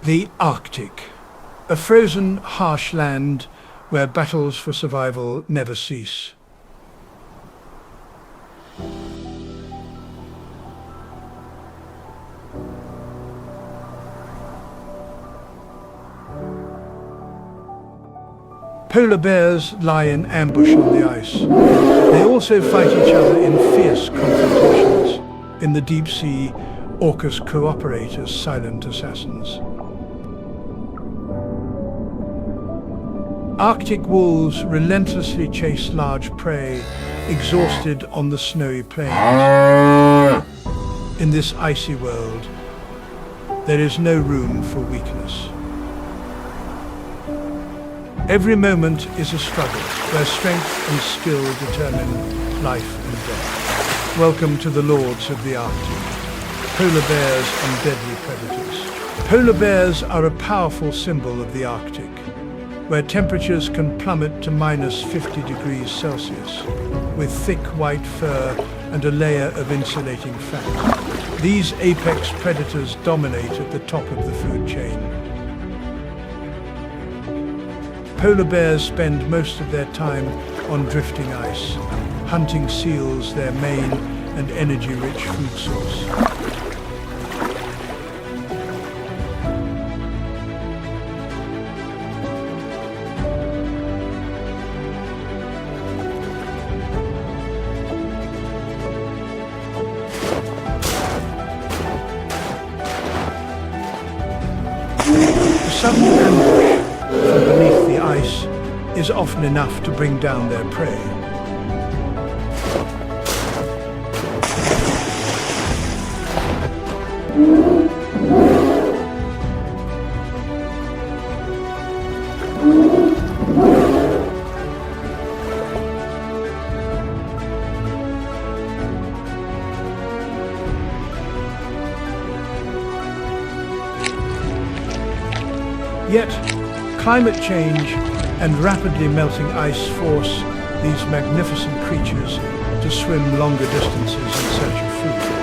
The Arctic, a frozen, harsh land where battles for survival never cease. Polar bears lie in ambush on the ice. They also fight each other in fierce confrontations. In the deep sea, Orcas cooperate as silent assassins. Arctic wolves relentlessly chase large prey, exhausted on the snowy plains. In this icy world, there is no room for weakness. Every moment is a struggle, where strength and skill determine life and death. Welcome to the lords of the Arctic, polar bears and deadly predators. Polar bears are a powerful symbol of the Arctic, where temperatures can plummet to minus 50 degrees Celsius, with thick white fur and a layer of insulating fat. These apex predators dominate at the top of the food chain. Polar bears spend most of their time on drifting ice, hunting seals, their main and energy-rich food source. A sudden ambush from beneath the ice is often enough to bring down their prey. Yet, climate change and rapidly melting ice force these magnificent creatures to swim longer distances in search of food.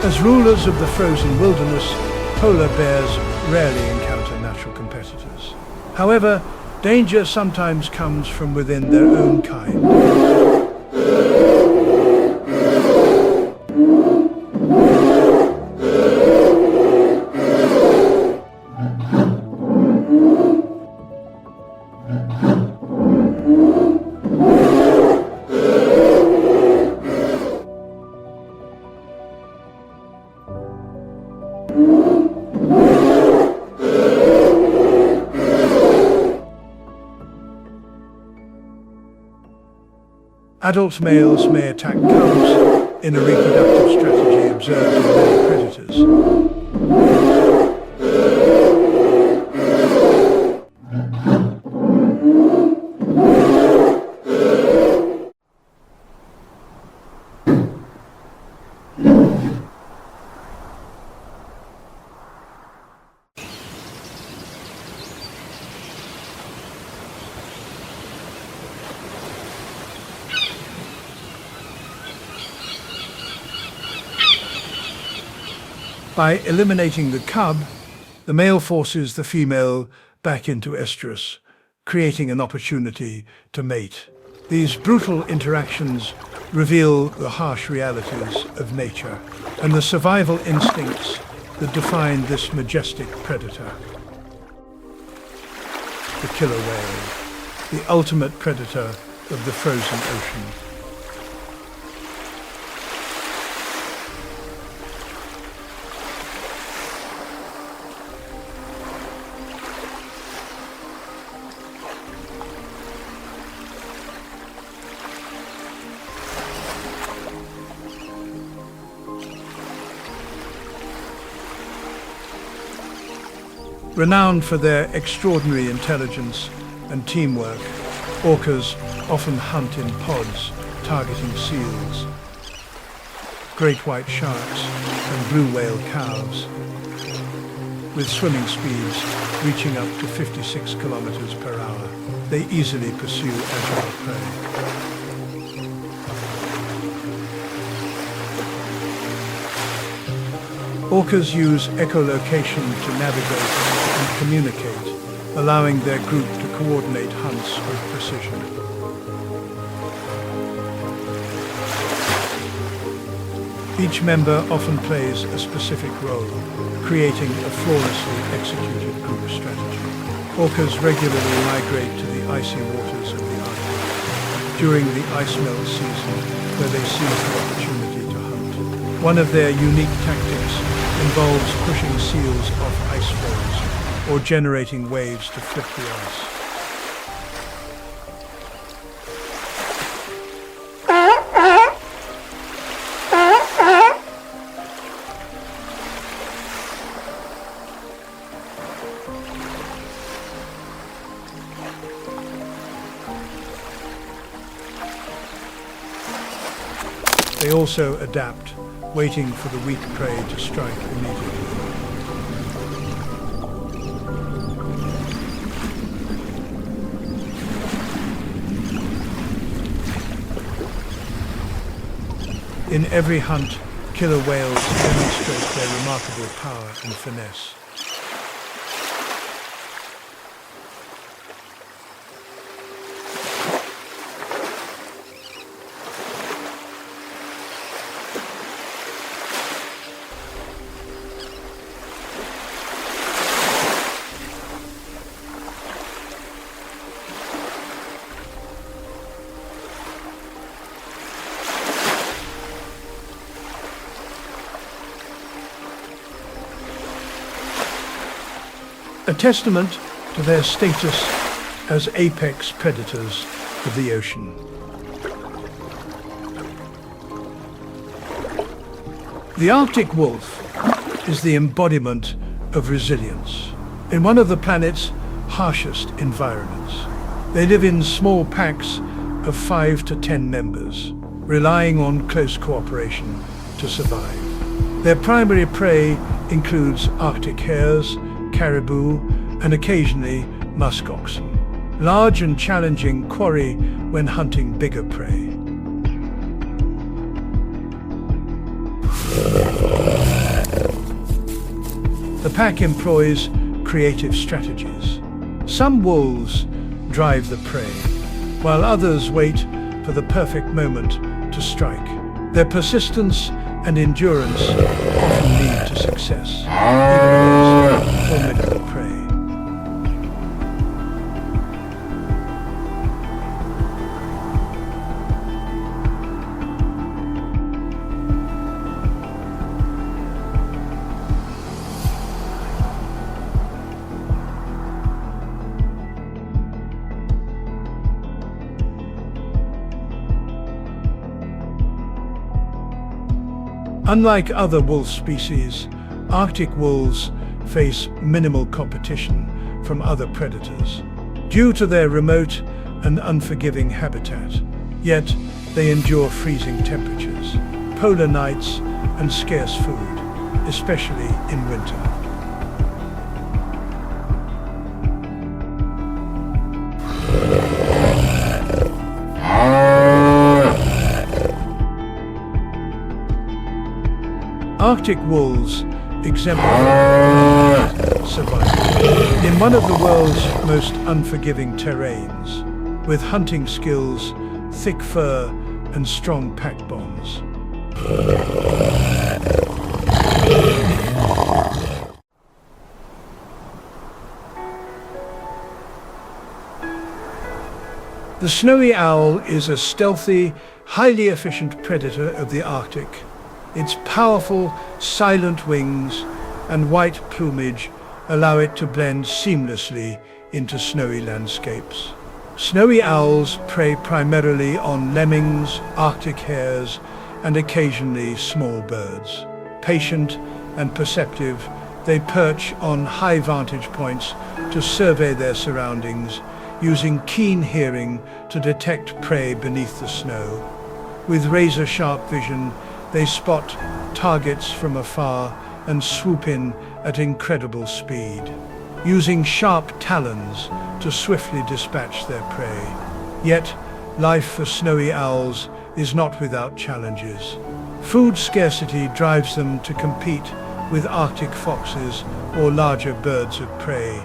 As rulers of the frozen wilderness, polar bears rarely encounter natural competitors. However, danger sometimes comes from within their own kind. Adult males may attack cubs in a reproductive strategy observed in many predators. By eliminating the cub, the male forces the female back into estrus, creating an opportunity to mate. These brutal interactions reveal the harsh realities of nature and the survival instincts that define this majestic predator. The killer whale, the ultimate predator of the frozen ocean. Renowned for their extraordinary intelligence, and teamwork, orcas often hunt in pods, targeting seals, great white sharks, and blue whale calves, with swimming speeds reaching up to 56 kilometers per hour. They easily pursue agile prey. Orcas use echolocation to navigate and communicate, allowing their group to coordinate hunts with precision. Each member often plays a specific role, creating a flawlessly executed group strategy. Orcas regularly migrate to the icy waters of the Arctic during the ice melt season, where they seize the opportunity to hunt. One of their unique tactics involves pushing seals off ice floes or generating waves to flip the ice. They also adapt, waiting for the weak prey to strike immediately. In every hunt, killer whales demonstrate their remarkable power and finesse. A testament to their status as apex predators of the ocean. The Arctic wolf is the embodiment of resilience. In one of the planet's harshest environments, they live in small packs of 5 to 10 members, relying on close cooperation to survive. Their primary prey includes Arctic hares, caribou, and occasionally musk oxen. Large and challenging quarry when hunting bigger prey. The pack employs creative strategies. Some wolves drive the prey, while others wait for the perfect moment to strike. Their persistence and endurance often lead to success, even against formidable prey. Unlike other wolf species, Arctic wolves face minimal competition from other predators due to their remote and unforgiving habitat. Yet, they endure freezing temperatures, polar nights, and scarce food, especially in winter. Arctic wolves exemplify survival in one of the world's most unforgiving terrains, with hunting skills, thick fur, and strong pack bonds. The snowy owl is a stealthy, highly efficient predator of the Arctic. Its powerful, silent wings and white plumage allow it to blend seamlessly into snowy landscapes. Snowy owls prey primarily on lemmings, Arctic hares, and occasionally small birds. Patient and perceptive, they perch on high vantage points to survey their surroundings, using keen hearing to detect prey beneath the snow. With razor-sharp vision, they spot targets from afar and swoop in at incredible speed, using sharp talons to swiftly dispatch their prey. Yet, life for snowy owls is not without challenges. Food scarcity drives them to compete with Arctic foxes or larger birds of prey.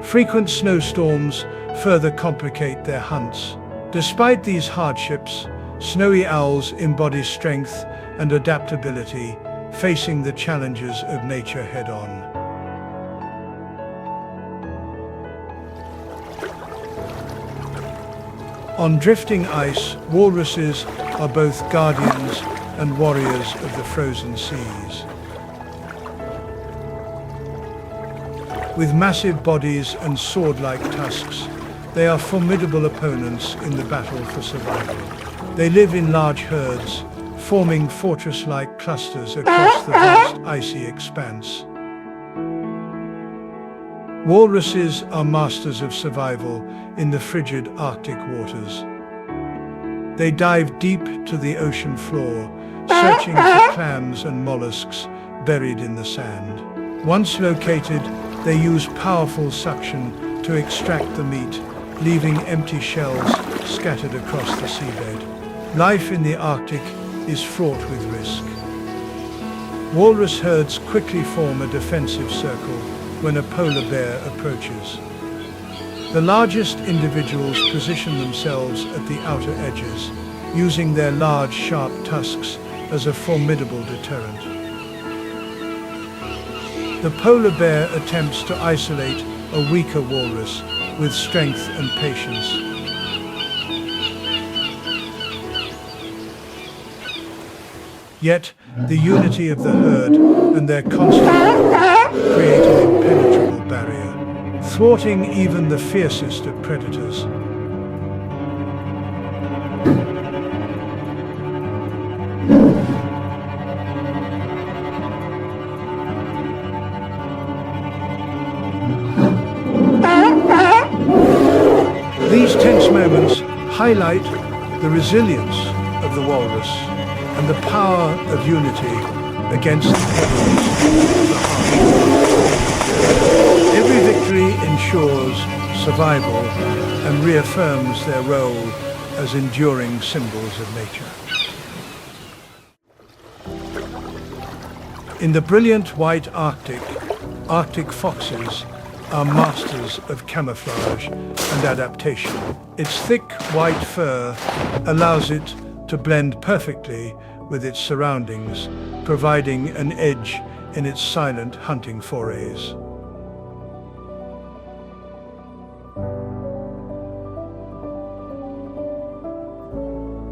Frequent snowstorms further complicate their hunts. Despite these hardships, snowy owls embody strength and adaptability, facing the challenges of nature head-on. On drifting ice, walruses are both guardians and warriors of the frozen seas. With massive bodies and sword-like tusks, they are formidable opponents in the battle for survival. They live in large herds, forming fortress-like clusters across the vast icy expanse. Walruses are masters of survival in the frigid Arctic waters. They dive deep to the ocean floor, searching for clams and mollusks buried in the sand. Once located, they use powerful suction to extract the meat, leaving empty shells scattered across the seabed. Life in the Arctic is fraught with risk. Walrus herds quickly form a defensive circle when a polar bear approaches. The largest individuals position themselves at the outer edges, using their large, sharp tusks as a formidable deterrent. The polar bear attempts to isolate a weaker walrus with strength and patience. Yet, the unity of the herd and their constant bond create an impenetrable barrier, thwarting even the fiercest of predators. These tense moments highlight the resilience of the walrus and the power of unity against the heavyweights of the harsh. Every victory ensures survival and reaffirms their role as enduring symbols of nature. In the brilliant white Arctic foxes are masters of camouflage and adaptation. Its thick white fur allows it to blend perfectly with its surroundings, providing an edge in its silent hunting forays.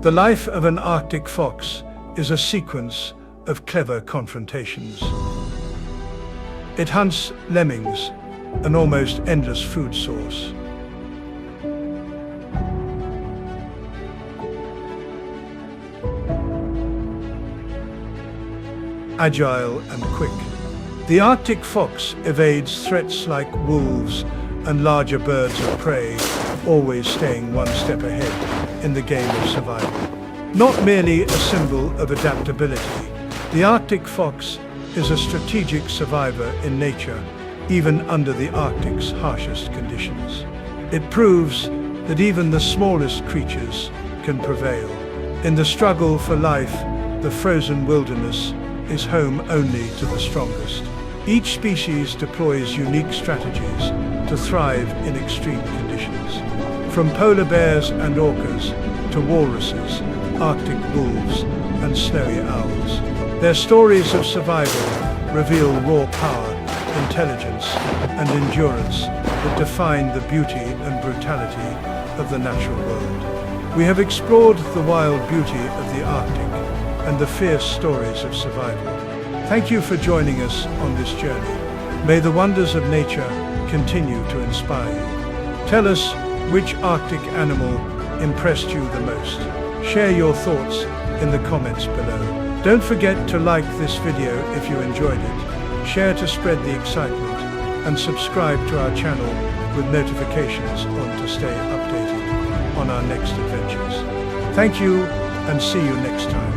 The life of an Arctic fox is a sequence of clever confrontations. It hunts lemmings, an almost endless food source. Agile and quick, the Arctic fox evades threats like wolves and larger birds of prey, always staying one step ahead in the game of survival. Not merely a symbol of adaptability, the Arctic fox is a strategic survivor in nature, even under the Arctic's harshest conditions. It proves that even the smallest creatures can prevail. In the struggle for life, the frozen wilderness is home only to the strongest. Each species deploys unique strategies to thrive in extreme conditions. From polar bears and orcas to walruses, Arctic wolves, and snowy owls, their stories of survival reveal raw power, intelligence, and endurance that define the beauty and brutality of the natural world. We have explored the wild beauty of the Arctic and the fierce stories of survival. Thank you for joining us on this journey. May the wonders of nature continue to inspire you. Tell us which Arctic animal impressed you the most. Share your thoughts in the comments below. Don't forget to like this video if you enjoyed it, share to spread the excitement, and subscribe to our channel with notifications on to stay updated on our next adventures. Thank you and see you next time.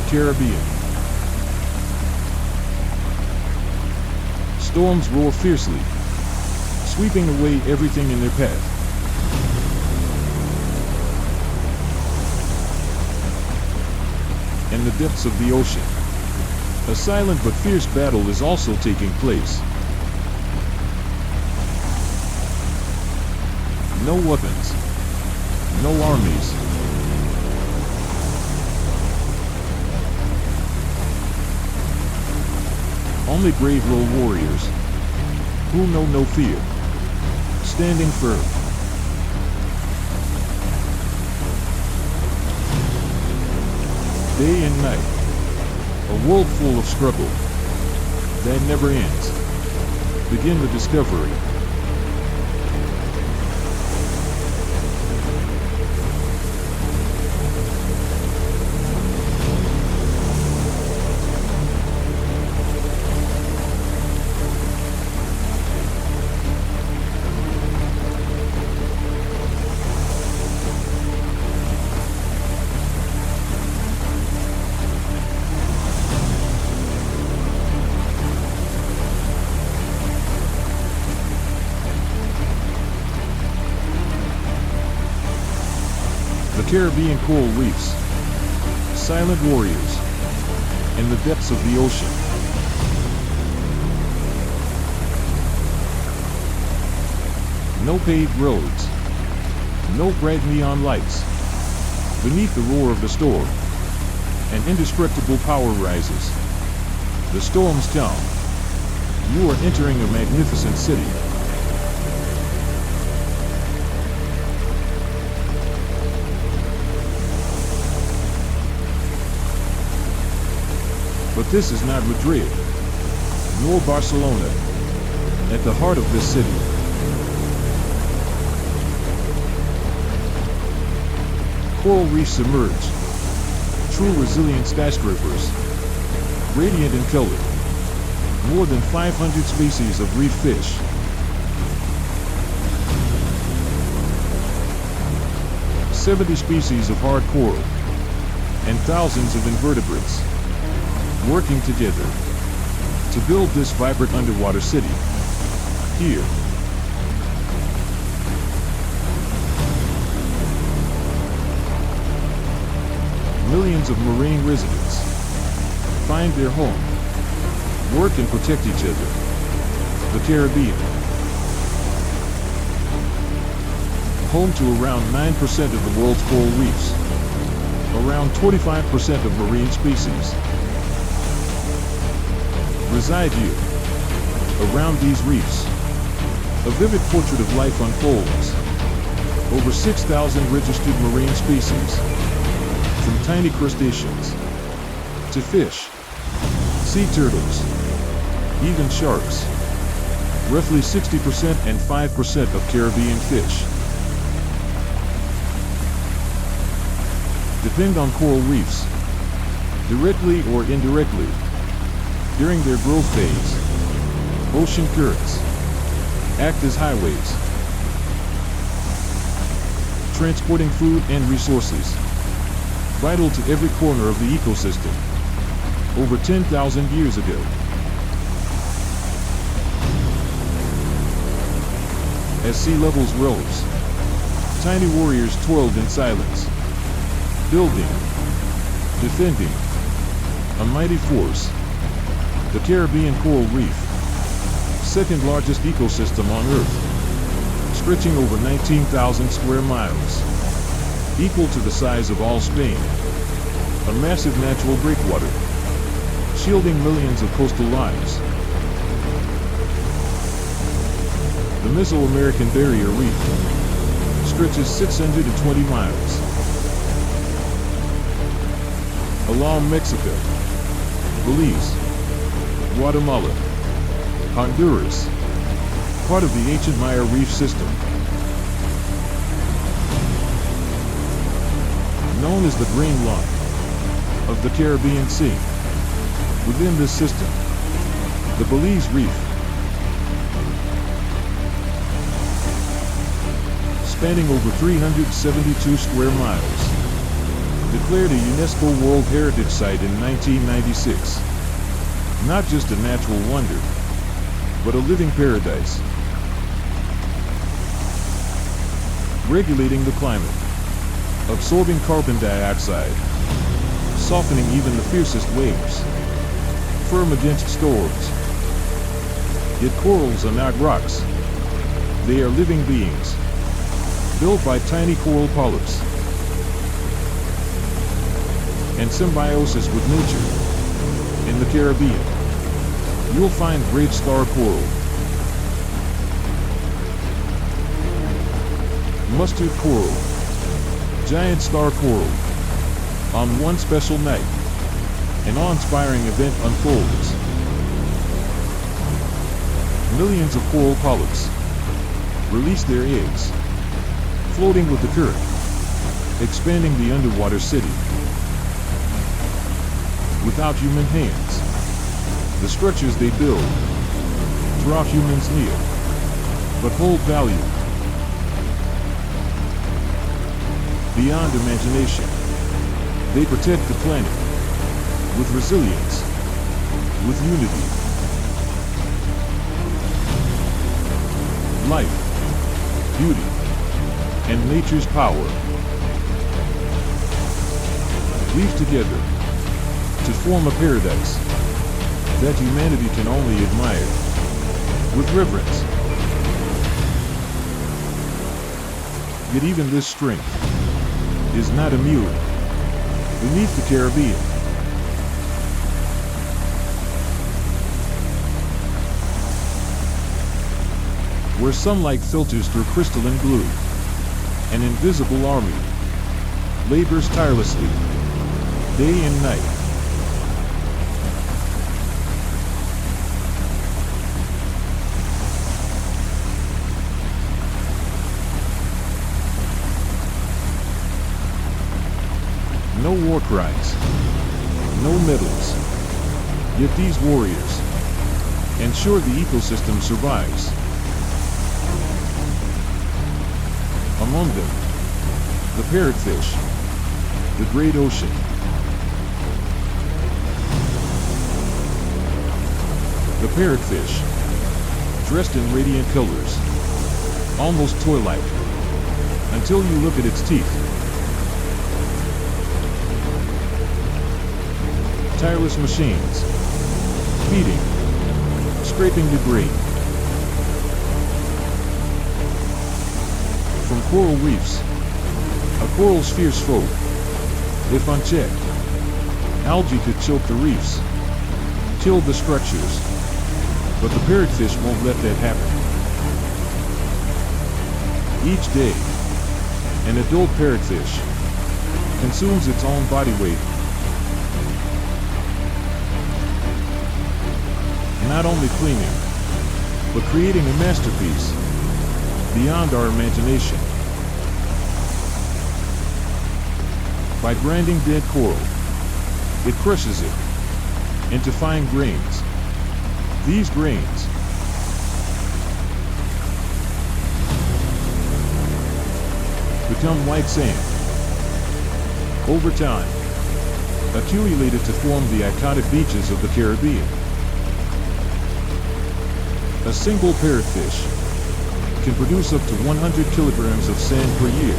Caribbean. Storms roar fiercely, sweeping away everything in their path. In the depths of the ocean, a silent but fierce battle is also taking place. No weapons, no armies. Only brave little warriors, who know no fear, standing firm. Day and night, a world full of struggle that never ends. Begin the discovery. The Caribbean coral reefs, silent warriors, in the depths of the ocean. No paved roads, no bright neon lights. Beneath the roar of the storm, an indestructible power rises. The storm's town. You are entering a magnificent city. But this is not Madrid, nor Barcelona. At the heart of this city, coral reefs emerge, true resilient skyscrapers, radiant in color. More than 500 species of reef fish. "70 species of hard coral, and thousands of invertebrates, working together to build this vibrant underwater city. Here, millions of marine residents find their home, work and protect each other. The Caribbean, home to around 9% of the world's coral reefs, around 25% of marine species reside here. Around these reefs, a vivid portrait of life unfolds. Over 6,000 registered marine species, from tiny crustaceans to fish, sea turtles, even sharks. Roughly 60% and 5% of Caribbean fish depend on coral reefs directly or indirectly. During their growth phase, ocean currents act as highways, transporting food and resources, vital to every corner of the ecosystem. Over 10,000 years ago, as sea levels rose, tiny warriors toiled in silence, building, defending a mighty force. The Caribbean coral reef, second largest ecosystem on Earth, stretching over 19,000 square miles, equal to the size of all Spain. A massive natural breakwater, shielding millions of coastal lives. The Mesoamerican Barrier Reef stretches 620 miles along Mexico, Belize, Guatemala, Honduras, part of the ancient Maya reef system. Known as the Green Line of the Caribbean Sea. Within this system, the Belize Reef, spanning over 372 square miles, declared a UNESCO World Heritage Site in 1996. Not just a natural wonder, but a living paradise. Regulating the climate, absorbing carbon dioxide, softening even the fiercest waves, firm against storms. Yet corals are not rocks. They are living beings, built by tiny coral polyps, and symbiosis with nature. In the Caribbean, you'll find great star coral, mustard coral, giant star coral. On one special night, an awe-inspiring event unfolds. Millions of coral polyps release their eggs, floating with the current, expanding the underwater city. Without human hands, the structures they build draw humans near, but hold value beyond imagination. They protect the planet with resilience, with unity. Life, beauty, and nature's power weave together to form a paradise that humanity can only admire with reverence. Yet even this strength is not immune. Beneath the Caribbean, where sunlight filters through crystalline glue, an invisible army labors tirelessly, day and night. No war cries, no medals. Yet these warriors ensure the ecosystem survives. Among them, the parrotfish, the great ocean. The parrotfish, dressed in radiant colors, almost toy-like, until you look at its teeth. Tireless machines, feeding, scraping debris. From coral reefs, a coral's fierce foe. If unchecked, algae could choke the reefs, kill the structures, but the parrotfish won't let that happen. Each day, an adult parrotfish consumes its own body weight, not only cleaning, but creating a masterpiece beyond our imagination. By grinding dead coral, it crushes it into fine grains. These grains become white sand. Over time, accumulated to form the iconic beaches of the Caribbean. A single parrotfish can produce up to 100 kilograms of sand per year.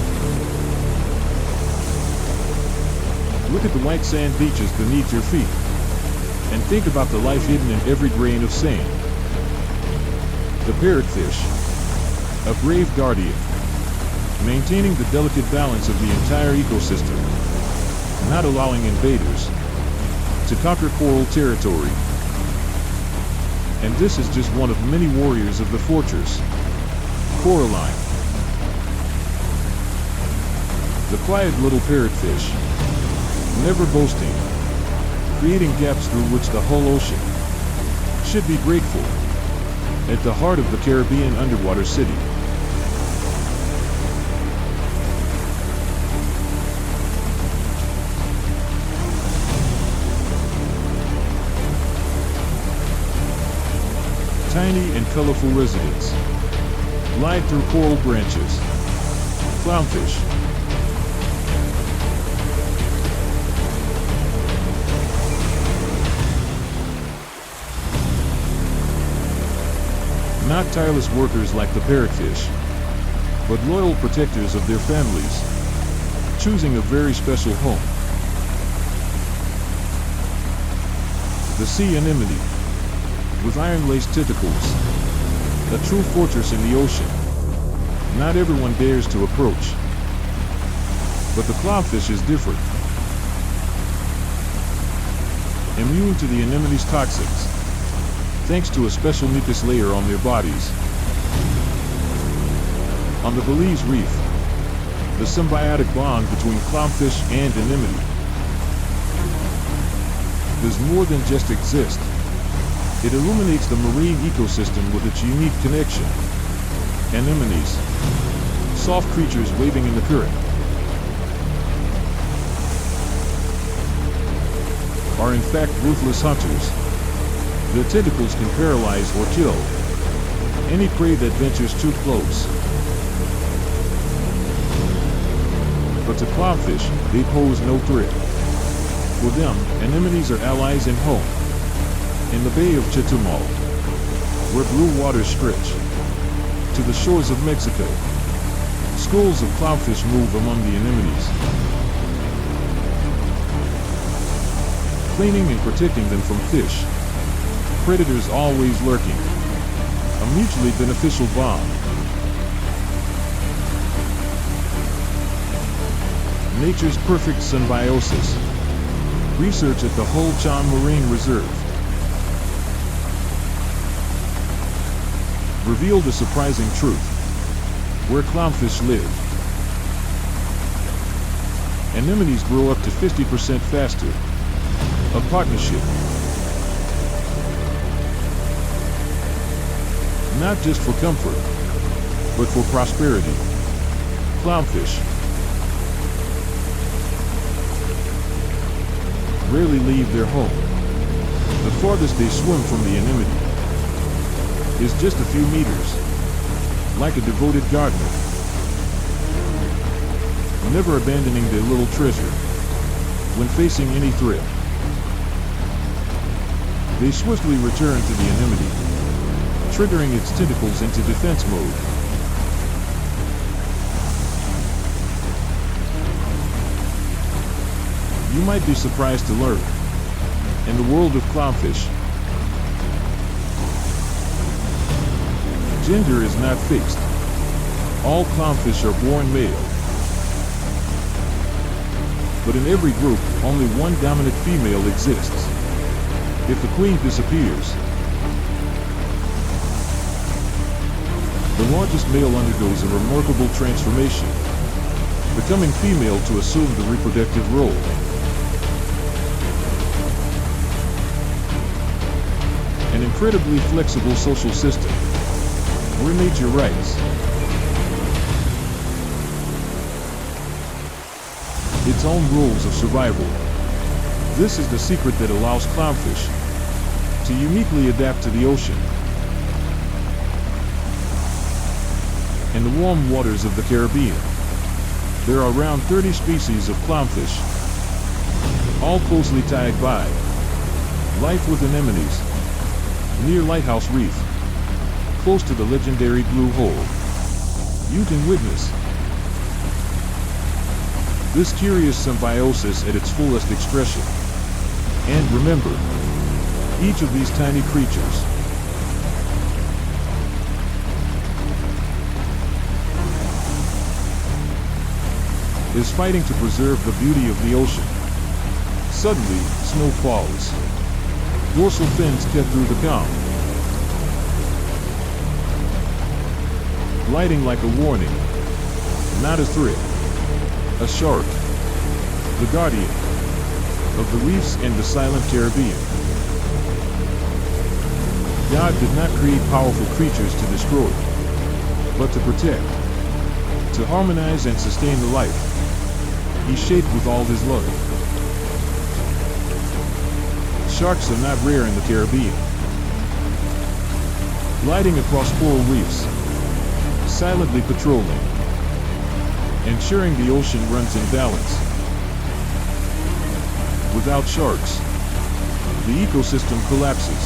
Look at the white sand beaches beneath your feet, and think about the life hidden in every grain of sand. The parrotfish, a brave guardian, maintaining the delicate balance of the entire ecosystem, not allowing invaders to conquer coral territory. And this is just one of many warriors of the fortress, Coraline. The quiet little parrotfish, never boasting, creating gaps through which the whole ocean should be grateful, at the heart of the Caribbean underwater city. Tiny and colorful residents glide through coral branches. Clownfish. Not tireless workers like the parrotfish, but loyal protectors of their families, choosing a very special home. The sea anemone, with iron-laced tentacles, a true fortress in the ocean. Not everyone dares to approach. But the clownfish is different. Immune to the anemone's toxins, thanks to a special mucus layer on their bodies. On the Belize Reef, the symbiotic bond between clownfish and anemone does more than just exist. It illuminates the marine ecosystem with its unique connection. Anemones, soft creatures waving in the current, are in fact ruthless hunters. Their tentacles can paralyze or kill any prey that ventures too close. But to clownfish, they pose no threat. For them, anemones are allies and home. In the Bay of Chetumal, where blue waters stretch to the shores of Mexico, schools of clownfish move among the anemones, cleaning and protecting them from fish, predators always lurking, a mutually beneficial bond. Nature's perfect symbiosis. Research at the Ho Chan Marine Reserve revealed a surprising truth. Where clownfish live, anemones grow up to 50% faster. A partnership. Not just for comfort, but for prosperity. Clownfish rarely leave their home. The farthest they swim from the anemone is just a few meters, like a devoted gardener, never abandoning their little treasure when facing any threat. They swiftly return to the anemone, triggering its tentacles into defense mode. You might be surprised to learn, in the world of clownfish, gender is not fixed. All clownfish are born male. But in every group, only one dominant female exists. If the queen disappears, the largest male undergoes a remarkable transformation, becoming female to assume the reproductive role. An incredibly flexible social system, where nature writes its own rules of survival. This is the secret that allows clownfish to uniquely adapt to the ocean and the warm waters of the Caribbean. There are around 30 species of clownfish, all closely tied by life with anemones near Lighthouse Reef, close to the legendary Blue Hole. You can witness this curious symbiosis at its fullest expression. And remember, each of these tiny creatures is fighting to preserve the beauty of the ocean. Suddenly, snow falls. Dorsal fins cut through the calm, gliding like a warning, not a threat. A shark, the guardian of the reefs and the silent Caribbean. God did not create powerful creatures to destroy, but to protect, to harmonize and sustain the life He shaped with all His love. Sharks are not rare in the Caribbean, gliding across coral reefs, silently patrolling, ensuring the ocean runs in balance. Without sharks, the ecosystem collapses.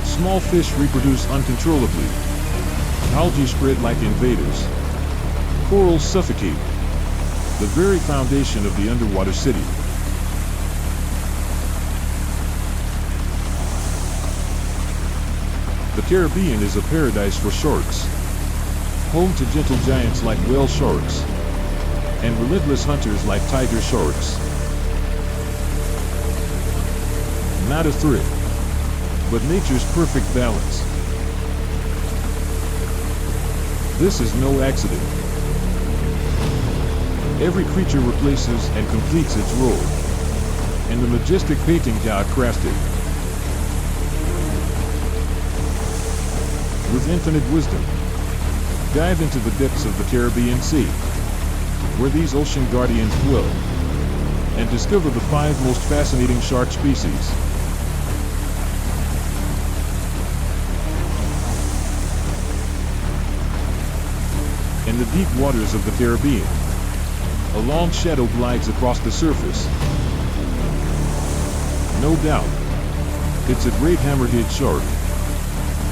Small fish reproduce uncontrollably. Algae spread like invaders. Corals suffocate, the very foundation of the underwater city. The Caribbean is a paradise for sharks, home to gentle giants like whale sharks and relentless hunters like tiger sharks. Not a threat, but nature's perfect balance. This is no accident. Every creature replaces and completes its role, and the majestic painting God crafted with infinite wisdom. Dive into the depths of the Caribbean Sea, where these ocean guardians dwell, and discover the 5 most fascinating shark species. In the deep waters of the Caribbean, a long shadow glides across the surface. No doubt, it's a great hammerhead shark.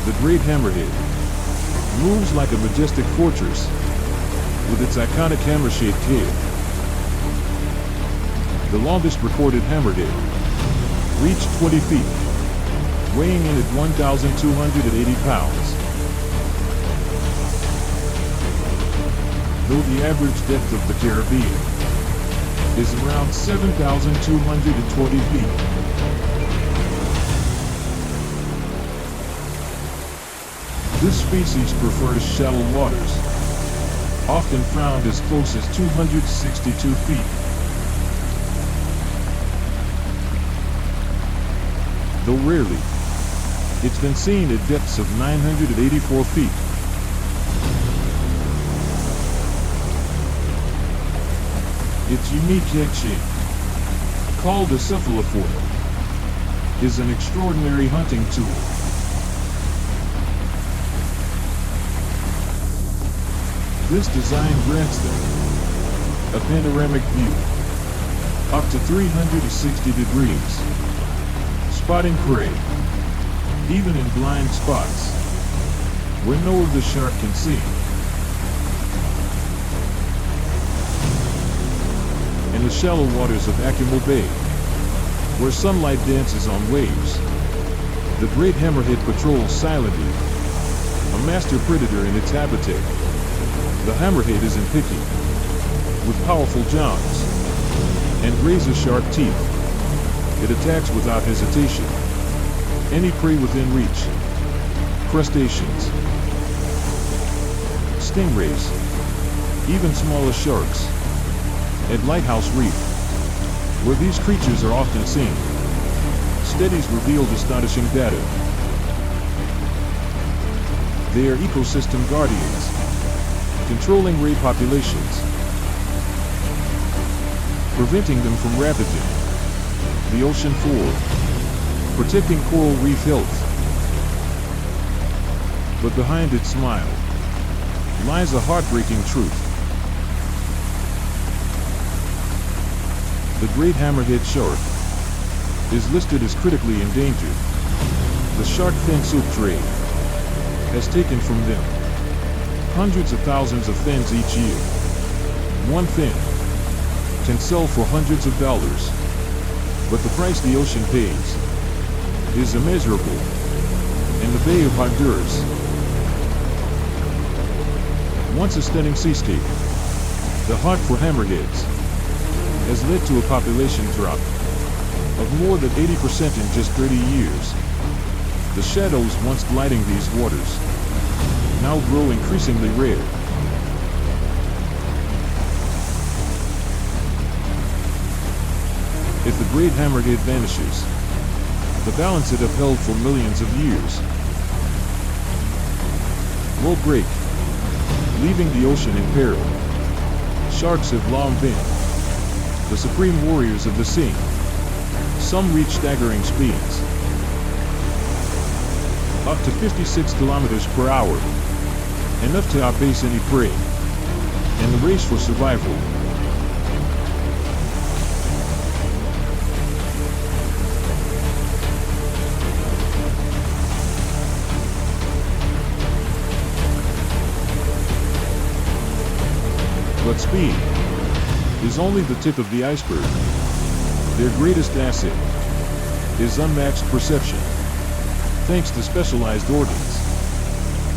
The great hammerhead moves like a majestic fortress with its iconic hammer-shaped head. The longest recorded hammerhead reached 20 feet, weighing in at 1,280 pounds. Though the average depth of the Caribbean is around 7,220 feet. This species prefers shallow waters, often found as close as 262 feet. Though rarely, it's been seen at depths of 984 feet. Its unique head shape, called a cephalofoil, is an extraordinary hunting tool. This design grants them a panoramic view, up to 360 degrees, spotting prey, even in blind spots, where no other shark can see. In the shallow waters of Akimo Bay, where sunlight dances on waves, the great hammerhead patrols silently, a master predator in its habitat. The hammerhead isn't picky, with powerful jaws and razor-sharp teeth. It attacks without hesitation any prey within reach. Crustaceans, stingrays, even smaller sharks. At Lighthouse Reef, where these creatures are often seen, studies revealed astonishing data. They are ecosystem guardians, controlling ray populations, preventing them from ravaging the ocean floor, protecting coral reef health. But behind its smile lies a heartbreaking truth. The great hammerhead shark is listed as critically endangered. The shark fin soup trade has taken from them hundreds of thousands of fins each year. One fin can sell for hundreds of dollars, but the price the ocean pays is immeasurable. In the Bay of Honduras, once a stunning seascape, the hunt for hammerheads has led to a population drop of more than 80% in just 30 years. The shadows once gliding these waters now grow increasingly rare. If the great hammerhead vanishes, the balance it upheld for millions of years will break, leaving the ocean in peril. Sharks have long been the supreme warriors of the sea. Some reach staggering speeds, up to 56 kilometers per hour, enough to outpace any prey in the race for survival. But speed is only the tip of the iceberg. Their greatest asset is unmatched perception, thanks to specialized organs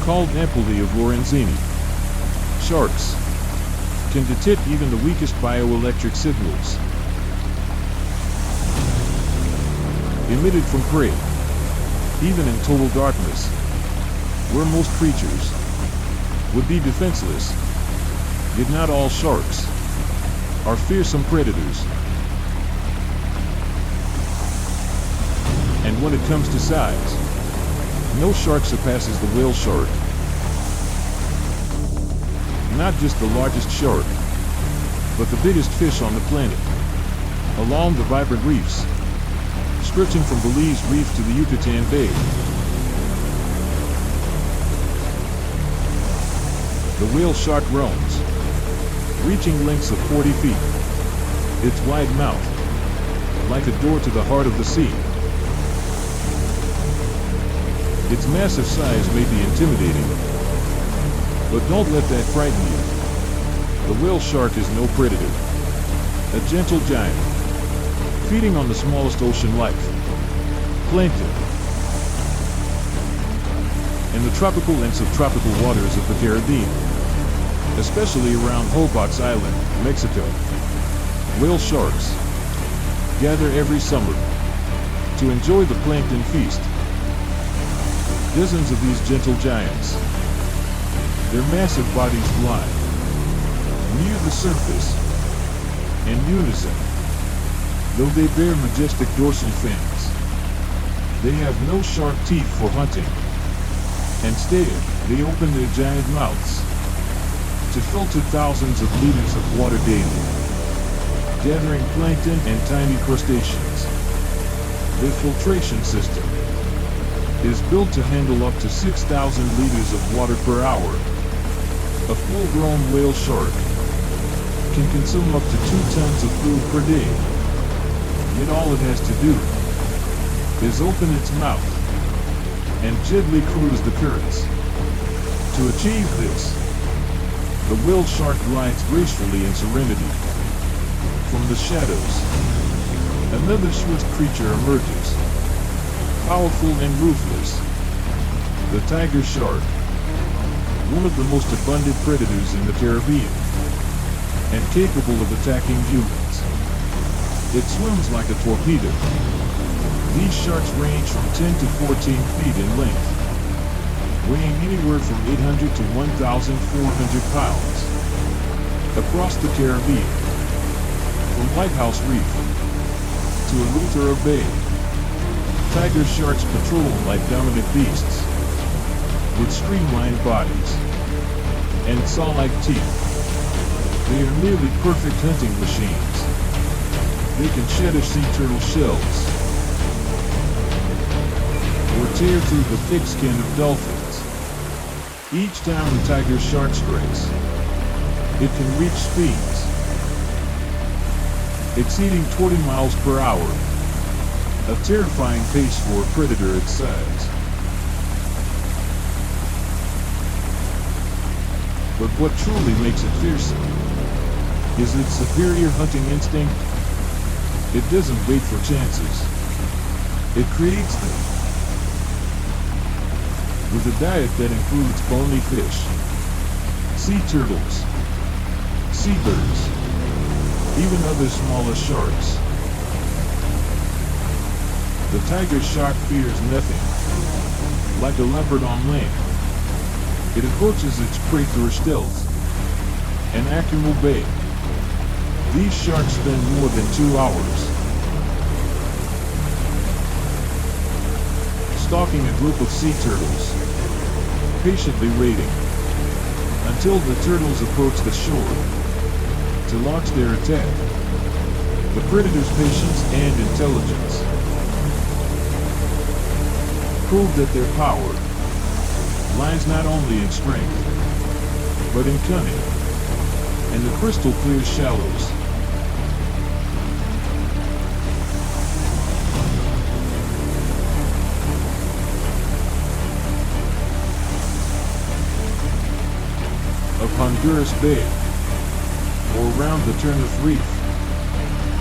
called ampullae of Lorenzini. Sharks can detect even the weakest bioelectric signals emitted from prey, even in total darkness, where most creatures would be defenseless. Yet not all sharks are fearsome predators. And when it comes to size, no shark surpasses the whale shark. Not just the largest shark, but the biggest fish on the planet. Along the vibrant reefs, stretching from Belize Reef to the Yucatan Bay, the whale shark roams, reaching lengths of 40 feet. Its wide mouth, like a door to the heart of the sea. Its massive size may be intimidating, but don't let that frighten you. The whale shark is no predator. A gentle giant, feeding on the smallest ocean life, plankton. In the tropical and subtropical waters of the Caribbean, especially around Hobart Island, Mexico, whale sharks gather every summer to enjoy the plankton feast. Dozens of these gentle giants, their massive bodies glide near the surface in unison. Though they bear majestic dorsal fins, they have no sharp teeth for hunting. Instead, they open their giant mouths to filter thousands of liters of water daily, gathering plankton and tiny crustaceans. Their filtration system is built to handle up to 6,000 liters of water per hour. A full-grown whale shark can consume up to 2 tons of food per day. Yet all it has to do is open its mouth and gently cruise the currents. To achieve this, the whale shark glides gracefully in serenity. From the shadows, another swift creature emerges, powerful and ruthless. The tiger shark, one of the most abundant predators in the Caribbean, and capable of attacking humans. It swims like a torpedo. These sharks range from 10 to 14 feet in length, weighing anywhere from 800 to 1,400 pounds. Across the Caribbean, from Lighthouse Reef to Eleuthera Bay, tiger sharks patrol like dominant beasts, with streamlined bodies and saw-like teeth. They are nearly perfect hunting machines. They can shed a sea turtle shells or tear through the thick skin of dolphins. Each time the tiger shark strikes, it can reach speeds exceeding 20 miles per hour, a terrifying pace for a predator its size. But what truly makes it fearsome is its superior hunting instinct. It doesn't wait for chances. It creates them. With a diet that includes bony fish, sea turtles, seabirds, even other smaller sharks, the tiger shark fears nothing. Like a leopard on land, it approaches its prey through stealth and action will obey. These sharks spend more than 2 hours stalking a group of sea turtles, patiently waiting until the turtles approach the shore to launch their attack. The predator's patience and intelligence prove that their power lies not only in strength, but in cunning and the crystal clear shallows. Of Honduras Bay, or around the Ternate Reef,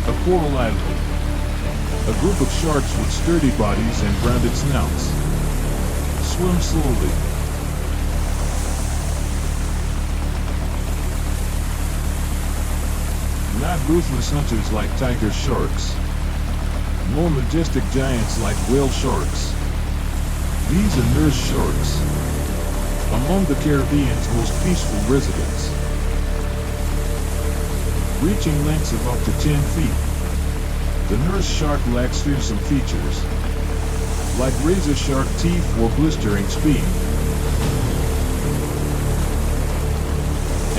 a coral island. A group of sharks with sturdy bodies and rounded snouts swim slowly. Not ruthless hunters like tiger sharks, nor majestic giants like whale sharks. These are nurse sharks, among the Caribbean's most peaceful residents, reaching lengths of up to 10 feet. The nurse shark lacks fearsome features, like razor sharp teeth or blistering speed.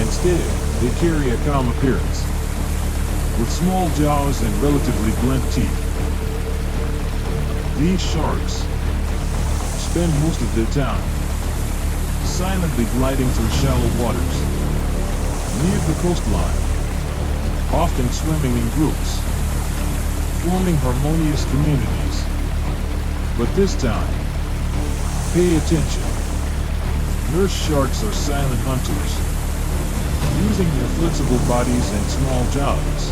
Instead, they carry a calm appearance, with small jaws and relatively blunt teeth. These sharks spend most of their time silently gliding through shallow waters, near the coastline, often swimming in groups, forming harmonious communities. But this time, pay attention. Nurse sharks are silent hunters, using their flexible bodies and small jaws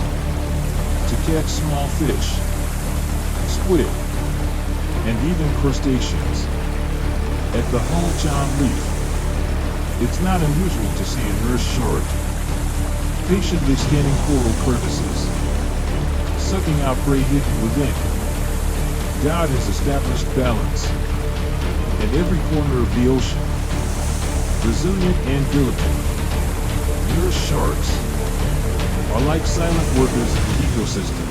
to catch small fish, squid, and even crustaceans. At the Ho-Chan Reef, it's not unusual to see a nurse shark patiently scanning coral crevices, sucking out prey hidden within. God has established balance at every corner of the ocean. Resilient and diligent, nurse sharks are like silent workers in the ecosystem,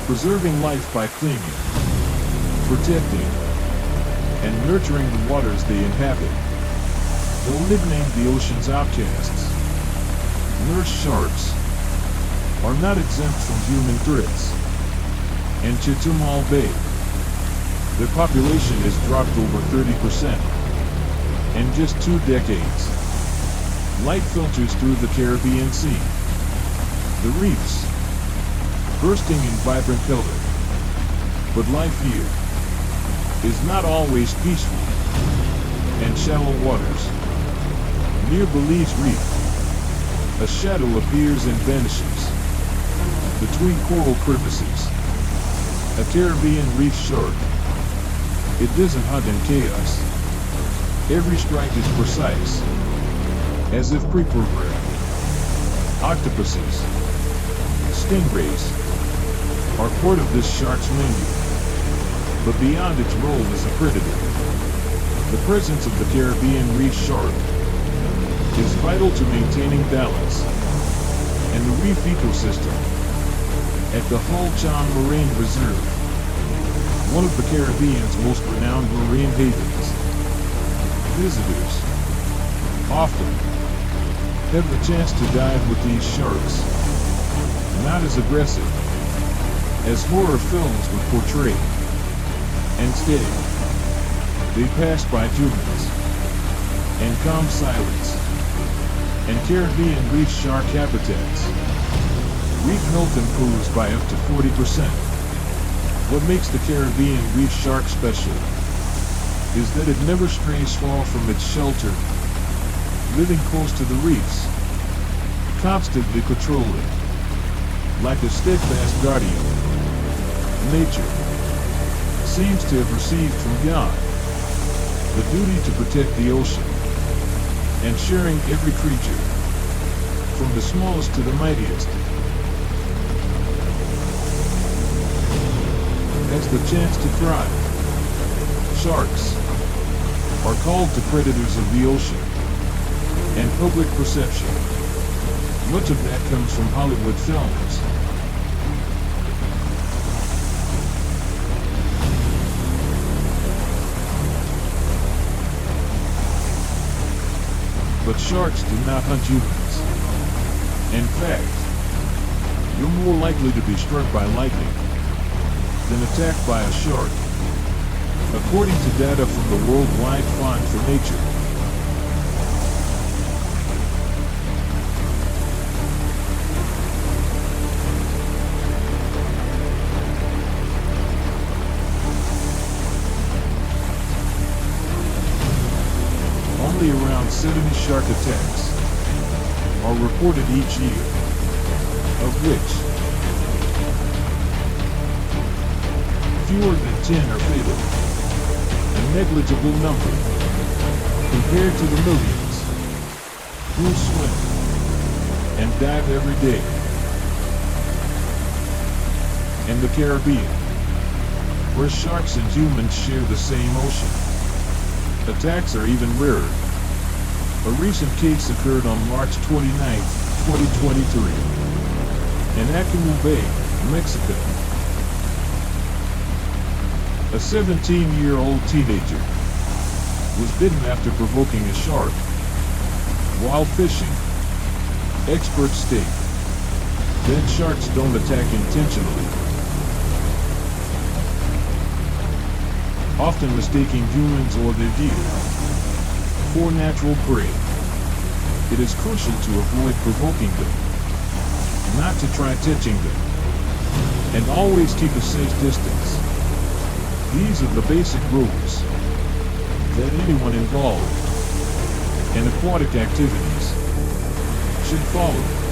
preserving life by cleaning, protecting, and nurturing the waters they inhabit. Though nicknamed the ocean's outcasts, nurse sharks are not exempt from human threats. In Chetumal Bay, their population has dropped over 30% in just 2 decades. Light filters through the Caribbean Sea. The reefs, bursting in vibrant color. But life here is not always peaceful. In shallow waters, near Belize Reef, a shadow appears and vanishes between coral crevices. A Caribbean reef shark. It doesn't hunt in chaos. Every strike is precise, as if pre-programmed. Octopuses, stingrays, are part of this shark's menu. But beyond its role as a predator, the presence of the Caribbean reef shark is vital to maintaining balance and the reef ecosystem. At the Ho-Chan Marine Reserve, one of the Caribbean's most renowned marine havens, visitors often have the chance to dive with these sharks. Not as aggressive, as horror films would portray. Instead, they passed by humans and calm silence and Caribbean reef shark habitats. Reef health improves by up to 40%. What makes the Caribbean reef shark special is that it never strays far from its shelter, living close to the reefs, constantly patrolling. Like a steadfast guardian, nature seems to have received from God the duty to protect the ocean, ensuring every creature, from the smallest to the mightiest, has the chance to thrive. Sharks are called the predators of the ocean and public perception. Much of that comes from Hollywood films. But sharks do not hunt humans. In fact, you're more likely to be struck by lightning than attacked by a shark, according to data from the Worldwide Fund for Nature. Only around 70 shark attacks are reported each year, of which fewer than 10 are fatal, a negligible number compared to the millions who swim and dive every day. In the Caribbean, where sharks and humans share the same ocean, attacks are even rarer. A recent case occurred on March 29, 2023, in Acapulco Bay, Mexico. A 17-year-old teenager was bitten after provoking a shark while fishing. Experts state that sharks don't attack intentionally, often mistaking humans or their deer for natural prey. It is crucial to avoid provoking them, not to try touching them, and always keep a safe distance. These are the basic rules that anyone involved in aquatic activities should follow.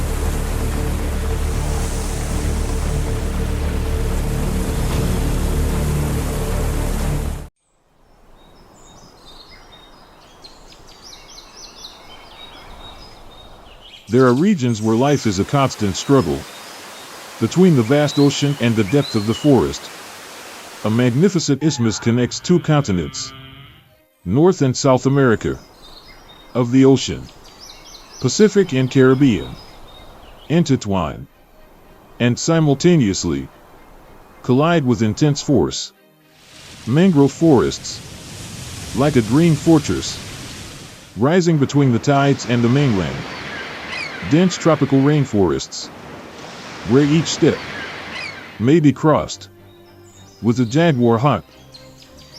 There are regions where life is a constant struggle between the vast ocean and the depth of the forest. A magnificent isthmus connects two continents, North and South America, of the ocean. Pacific and Caribbean intertwine and simultaneously collide with intense force. Mangrove forests, like a green fortress, rising between the tides and the mainland. Dense tropical rainforests, where each step may be crossed with a jaguar hunt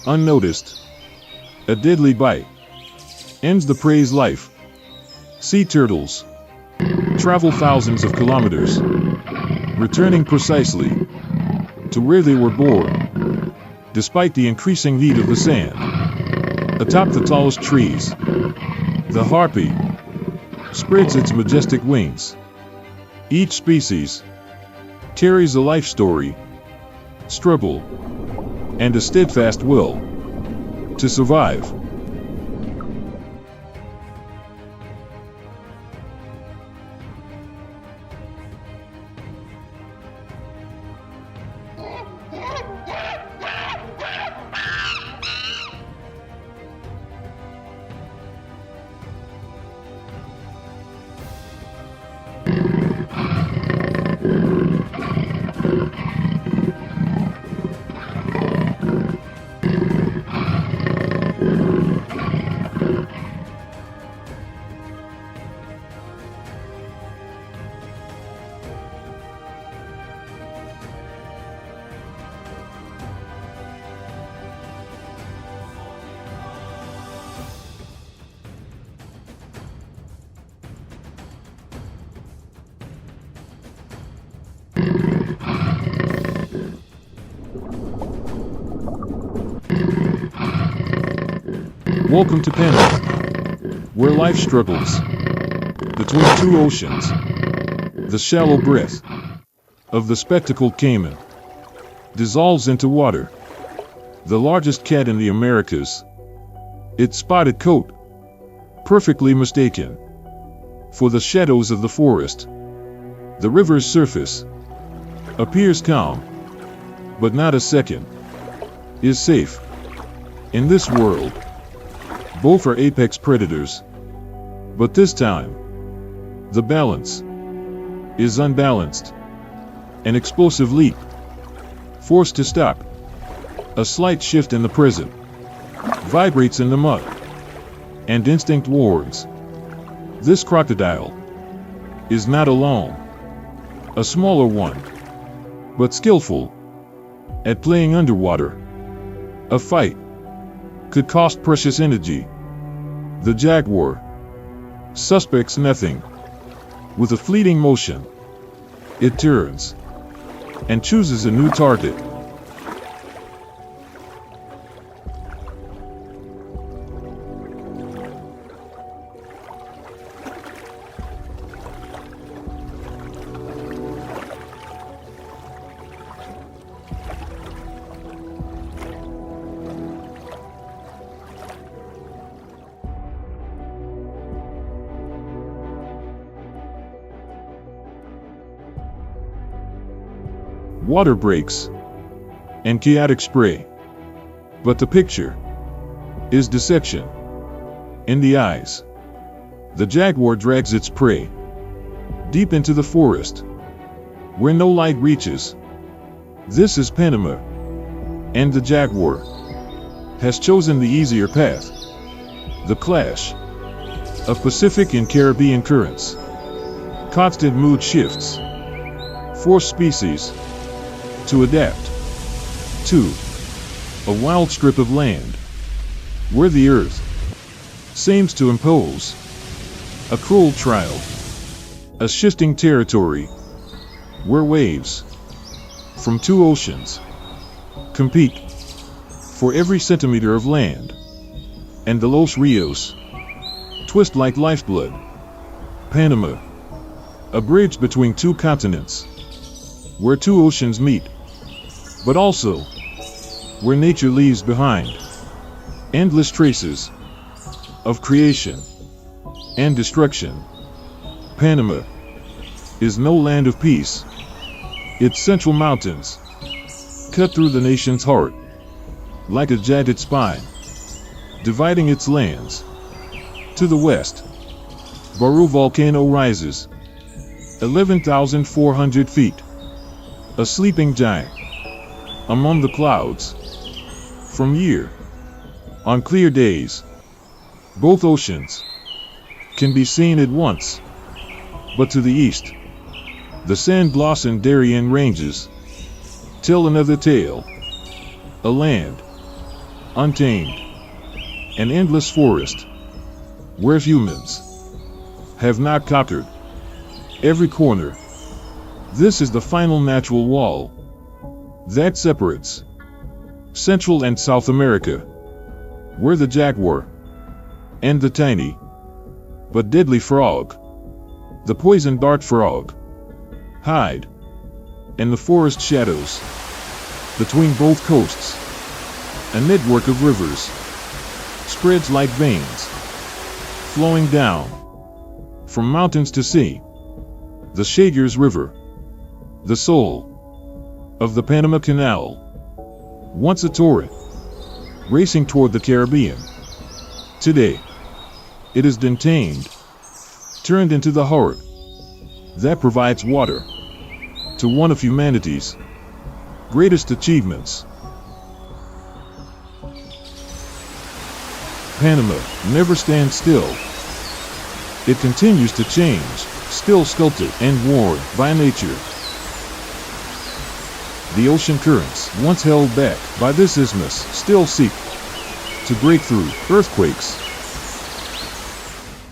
unnoticed. A deadly bite ends the prey's life. Sea turtles travel thousands of kilometers, returning precisely to where they were born, despite the increasing heat of the sand. Atop the tallest trees, the harpy spreads its majestic wings. Each species carries a life story, struggle, and a steadfast will to survive. Welcome to Panama, where life struggles between two oceans. The shallow breath of the spectacled caiman dissolves into water. The largest cat in the Americas, its spotted coat perfectly mistaken for the shadows of the forest. The river's surface appears calm, but not a second is safe. In this world, both are apex predators, but this time, the balance is unbalanced. An explosive leap, forced to stop. A slight shift in the present vibrates in the mud, and instinct warns. This crocodile is not alone. A smaller one, but skillful at playing underwater. A fight could cost precious energy. The Jaguar suspects nothing. With a fleeting motion, it turns and chooses a new target. Water breaks and chaotic spray, but the picture is dissection. In the eyes, the jaguar drags its prey deep into the forest, where no light reaches. This is Panama, and the jaguar has chosen the easier path. The clash of Pacific and Caribbean currents, constant mood shifts, force species to adapt to a wild strip of land where the earth seems to impose a cruel trial, a shifting territory where waves from two oceans compete for every centimeter of land, and the Los Rios twist like lifeblood. Panama, a bridge between two continents, where two oceans meet, but also where nature leaves behind endless traces of creation and destruction. Panama is no land of peace. Its central mountains cut through the nation's heart like a jagged spine, dividing its lands. To the west, Baru volcano rises 11,400 feet, a sleeping giant among the clouds. From here, on clear days, both oceans can be seen at once. But to the east, the San Blas and Darien ranges tell another tale. A land untamed, an endless forest where humans have not conquered every corner. This is the final natural wall that separates Central and South America, where the jaguar and the tiny but deadly frog, the poison dart frog, hide in the forest shadows. Between both coasts, a network of rivers spreads like veins, flowing down from mountains to sea. The Jaguar's River, the soul of the Panama Canal, once a torrent racing toward the Caribbean. Today, it has been tamed, turned into the heart that provides water to one of humanity's greatest achievements. Panama never stands still. It continues to change, still sculpted and worn by nature. The ocean currents, once held back by this isthmus, still seek to break through. Earthquakes,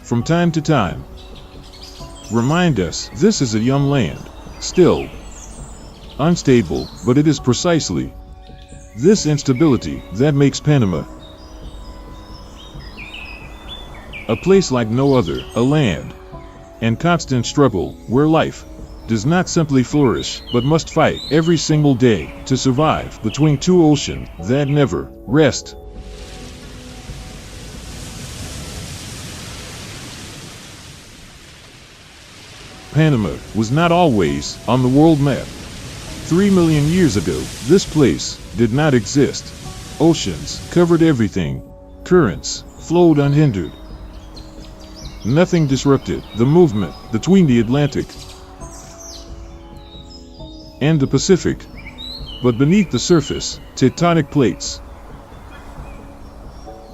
from time to time, remind us this is a young land, still unstable, but it is precisely this instability that makes Panama a place like no other, a land and constant struggle where life does not simply flourish, but must fight every single day to survive between two oceans that never rest. Panama was not always on the world map. 3 million years ago, this place did not exist. Oceans covered everything. Currents flowed unhindered. Nothing disrupted the movement between the Atlantic and the Pacific. But beneath the surface, tectonic plates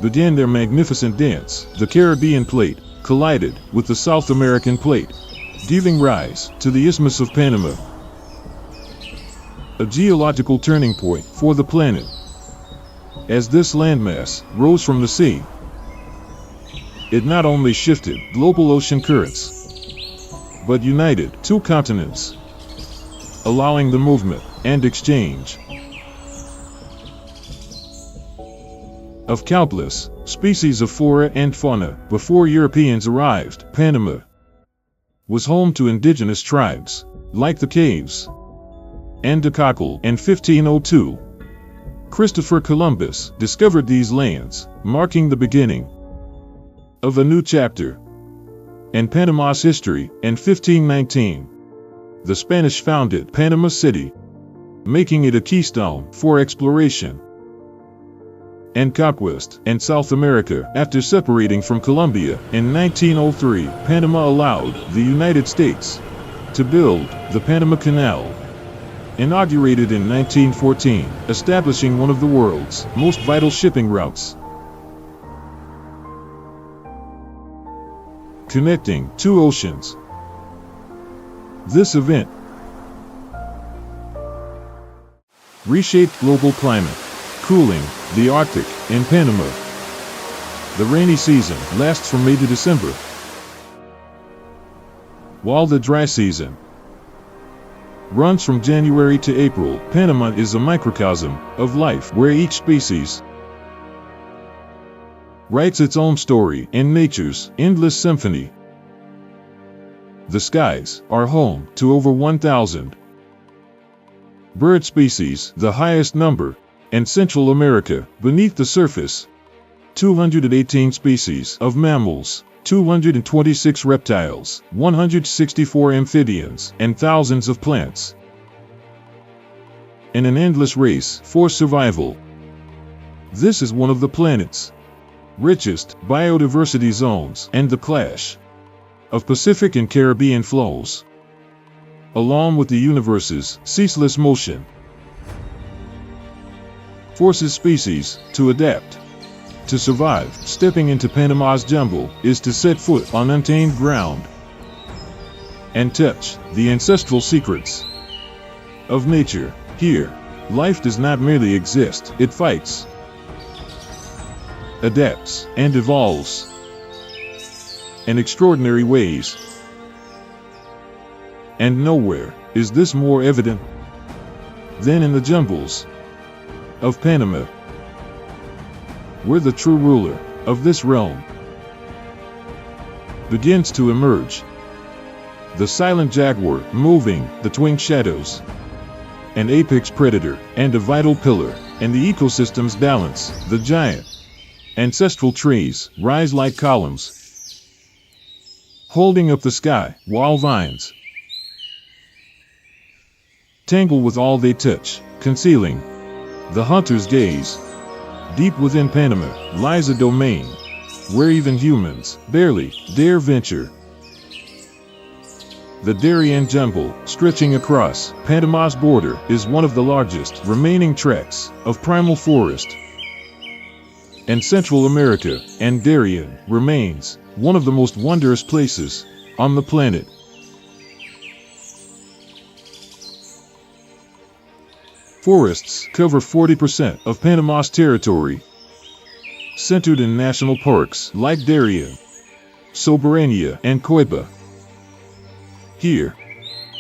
began their magnificent dance. The Caribbean plate collided with the South American plate, giving rise to the Isthmus of Panama, a geological turning point for the planet. As this landmass rose from the sea, it not only shifted global ocean currents, but united two continents, allowing the movement and exchange of countless species of flora and fauna. Before Europeans arrived, Panama was home to indigenous tribes, like the Caves and the Cockle. In 1502, Christopher Columbus discovered these lands, marking the beginning of a new chapter in Panama's history. In 1519, the Spanish founded Panama City, making it a keystone for exploration and conquest in South America. After separating from Colombia in 1903, Panama allowed the United States to build the Panama Canal, inaugurated in 1914, establishing one of the world's most vital shipping routes, connecting two oceans. This event reshaped global climate, cooling the Arctic in Panama. The rainy season lasts from May to December, while the dry season runs from January to April. Panama is a microcosm of life where each species writes its own story in nature's endless symphony. The skies are home to over 1,000 bird species, the highest number in Central America. Beneath the surface, 218 species of mammals, 226 reptiles, 164 amphibians, and thousands of plants, in an endless race for survival. This is one of the planet's richest biodiversity zones, and the clash of Pacific and Caribbean flows, along with the universe's ceaseless motion, forces species to adapt, to survive. Stepping into Panama's jungle is to set foot on untamed ground and touch the ancestral secrets of nature. Here, life does not merely exist, it fights, adapts, and evolves in extraordinary ways. And nowhere is this more evident than in the jungles of Panama, where the true ruler of this realm begins to emerge. The silent jaguar, moving between shadows, an apex predator and a vital pillar in the ecosystem's balance. The giant ancestral trees rise like columns, holding up the sky, while vines tangle with all they touch, concealing the hunter's gaze. Deep within Panama lies a domain where even humans barely dare venture. The Darien jungle, stretching across Panama's border, is one of the largest remaining tracts of primal forest in Central America, and Darien remains one of the most wondrous places on the planet. Forests cover 40% of Panama's territory, centered in national parks like Darien, Soberania, and Coiba. Here,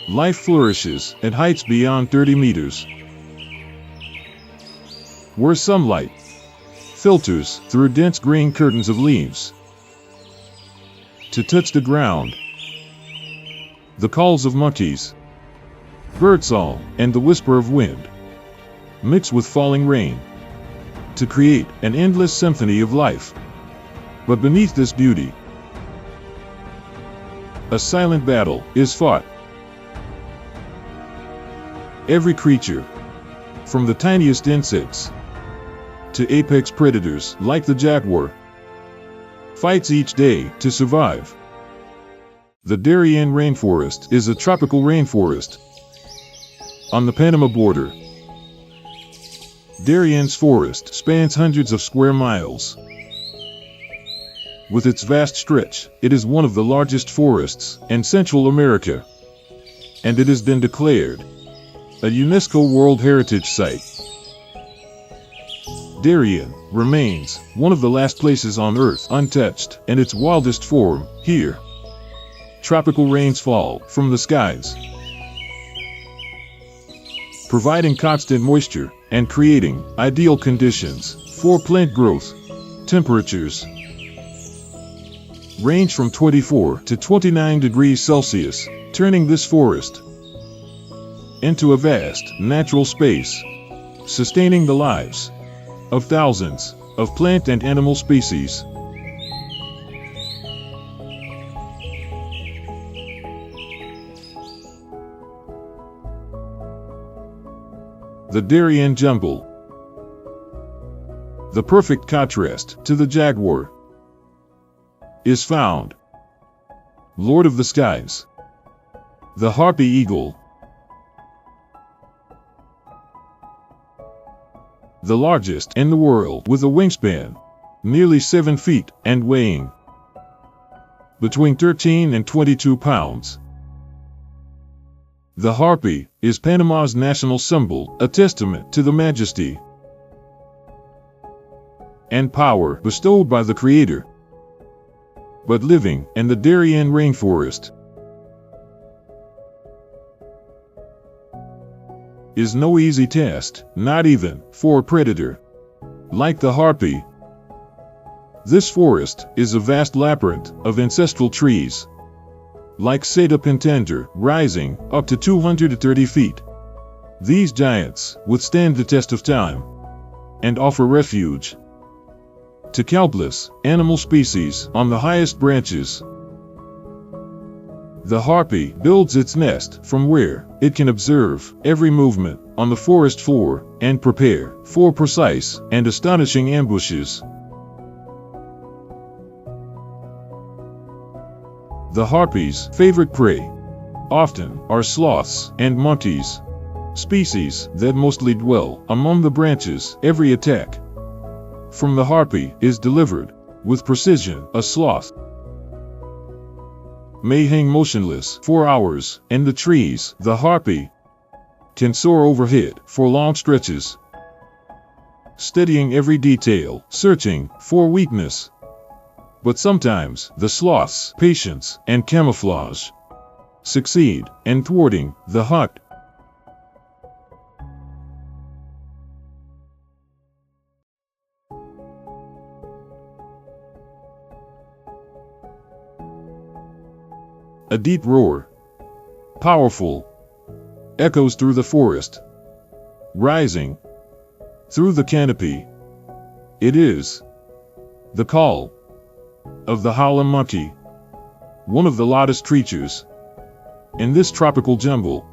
life flourishes at heights beyond 30 meters, where sunlight filters through dense green curtains of leaves to touch the ground. The calls of monkeys, birdsong, and the whisper of wind mix with falling rain to create an endless symphony of life. But beneath this beauty, a silent battle is fought. Every creature, from the tiniest insects to apex predators like the jaguar, fights each day to survive. The Darien rainforest is a tropical rainforest on the Panama border. Darien's forest spans hundreds of square miles. With its vast stretch, it is one of the largest forests in Central America, and it has been declared a UNESCO World Heritage Site. Darien remains one of the last places on Earth untouched in its wildest form. Here, tropical rains fall from the skies, providing constant moisture and creating ideal conditions for plant growth. Temperatures range from 24 to 29 degrees Celsius, turning this forest into a vast natural space, sustaining the lives of thousands of plant and animal species. The Darien jungle, the perfect contrast to the jaguar, is found. Lord of the skies, the harpy eagle, the largest in the world with a wingspan nearly 7 feet and weighing between 13 and 22 pounds. The harpy is Panama's national symbol, a testament to the majesty and power bestowed by the Creator. But living in the Darien rainforest is no easy task, not even for a predator like the harpy. This forest is a vast labyrinth of ancestral trees, like Cedar pentandra, rising up to 230 feet. These giants withstand the test of time and offer refuge to countless animal species on the highest branches. The harpy builds its nest from where it can observe every movement on the forest floor and prepare for precise and astonishing ambushes. The harpy's favorite prey often are sloths and monkeys, species that mostly dwell among the branches. Every attack from the harpy is delivered with precision. A sloth may hang motionless for hours in the trees. The harpy can soar overhead for long stretches, studying every detail, searching for weakness. But sometimes the sloth's patience and camouflage succeed in thwarting the hunt. A deep roar, powerful, echoes through the forest, rising through the canopy. It is the call of the howler monkey, one of the loudest creatures in this tropical jungle.